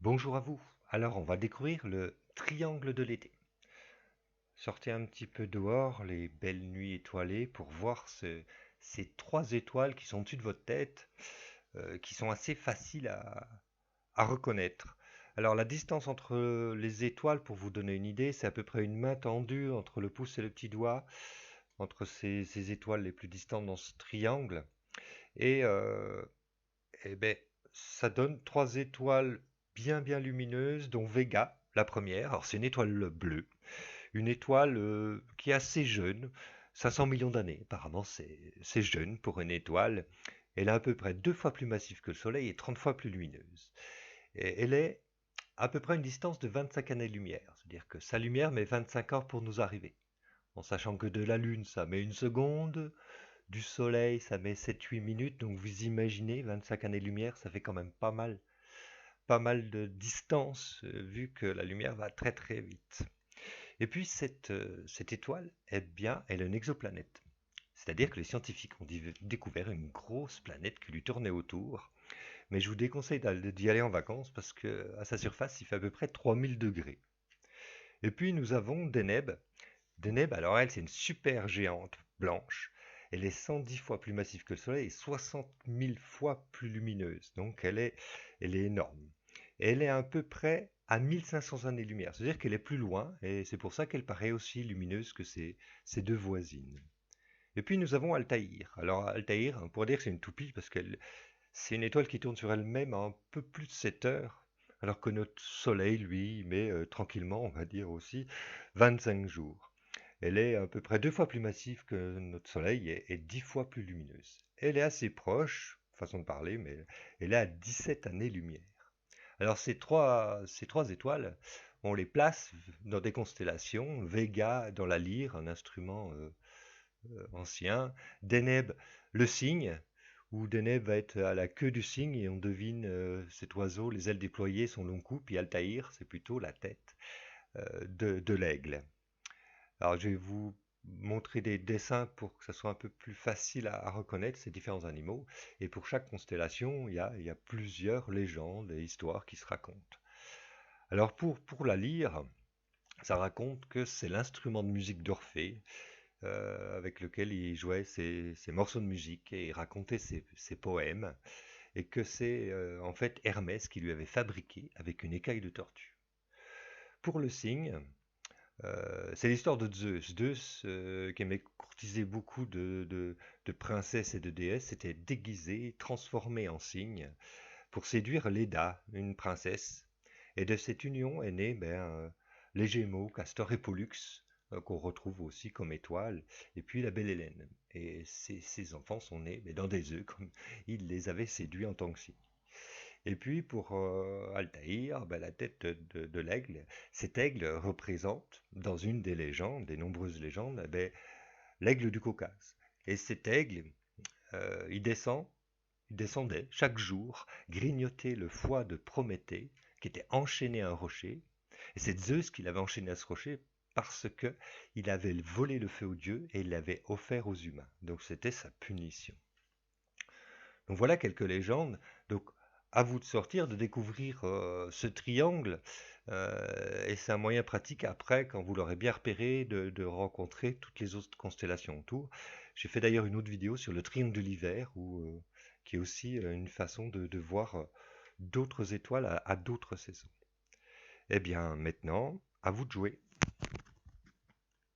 Bonjour à vous. Alors, on va découvrir le triangle de l'été. Sortez un petit peu dehors, les belles nuits étoilées, pour voir ces trois étoiles qui sont au-dessus de votre tête, qui sont assez faciles à reconnaître. Alors, la distance entre les étoiles, pour vous donner une idée, c'est à peu près une main tendue entre le pouce et le petit doigt, entre ces étoiles les plus distantes dans ce triangle. Et, euh, Eh ben, ça donne trois étoiles bien lumineuses, dont Vega, la première. Alors c'est une étoile bleue, une étoile qui est assez jeune, 500 millions d'années. Apparemment c'est jeune pour une étoile. Elle est à peu près deux fois plus massive que le Soleil et 30 fois plus lumineuse. Et elle est à peu près une distance de 25 années-lumière, c'est-à-dire que sa lumière met 25 ans pour nous arriver. En sachant que de la Lune, ça met une seconde, du Soleil, ça met 7-8 minutes, donc vous imaginez, 25 années-lumière, ça fait quand même pas mal de distance, vu que la lumière va très vite. Et puis cette étoile, elle est une exoplanète. C'est-à-dire que les scientifiques ont découvert une grosse planète qui lui tournait autour. Mais je vous déconseille d'y aller en vacances parce que à sa surface, il fait à peu près 3000 degrés. Et puis nous avons Deneb. Deneb, alors elle, c'est une super géante blanche. Elle est 110 fois plus massive que le Soleil et 60 000 fois plus lumineuse. Donc elle est énorme. Et elle est à peu près à 1500 années-lumière. C'est-à-dire qu'elle est plus loin et c'est pour ça qu'elle paraît aussi lumineuse que ses deux voisines. Et puis nous avons Altaïr. Alors Altaïr, on pourrait dire que c'est une toupie parce que c'est une étoile qui tourne sur elle-même à un peu plus de 7 heures, alors que notre Soleil, lui, met tranquillement, on va dire aussi, 25 jours. Elle est à peu près deux fois plus massive que notre Soleil et 10 fois plus lumineuse. Elle est assez proche, façon de parler, mais elle est à 17 années-lumière. Alors ces trois étoiles, on les place dans des constellations. Vega dans la lyre, un instrument ancien. Deneb, le cygne, où Deneb va être à la queue du cygne et on devine cet oiseau, les ailes déployées, son long cou. Puis Altaïr, c'est plutôt la tête de l'aigle. Alors, je vais vous montrer des dessins pour que ça soit un peu plus facile à reconnaître ces différents animaux. Et pour chaque constellation, il y a plusieurs légendes et histoires qui se racontent. Alors, pour la lyre, ça raconte que c'est l'instrument de musique d'Orphée avec lequel il jouait ses morceaux de musique et il racontait ses poèmes. Et que c'est en fait Hermès qui lui avait fabriqué avec une écaille de tortue. Pour le cygne, c'est l'histoire de Zeus. Zeus, qui aimait courtiser beaucoup de princesses et de déesses, s'était déguisé, transformé en cygne pour séduire Léda, une princesse. Et de cette union est né les Gémeaux, Castor et Pollux, qu'on retrouve aussi comme étoiles, et puis la belle Hélène. Et ces enfants sont nés dans des œufs, comme il les avait séduits en tant que cygne. Et puis pour Altaïr, la tête de l'aigle, cet aigle représente, dans une des légendes, des nombreuses légendes, l'aigle du Caucase. Et cet aigle, il descendait chaque jour grignoter le foie de Prométhée, qui était enchaîné à un rocher. Et c'est Zeus qui l'avait enchaîné à ce rocher parce que il avait volé le feu aux dieux et il l'avait offert aux humains. Donc c'était sa punition. Donc voilà quelques légendes. Donc à vous de sortir, de découvrir ce triangle. Et c'est un moyen pratique après, quand vous l'aurez bien repéré, de rencontrer toutes les autres constellations autour. J'ai fait d'ailleurs une autre vidéo sur le triangle de l'hiver, qui est aussi une façon de voir d'autres étoiles à d'autres saisons. Eh bien maintenant, à vous de jouer.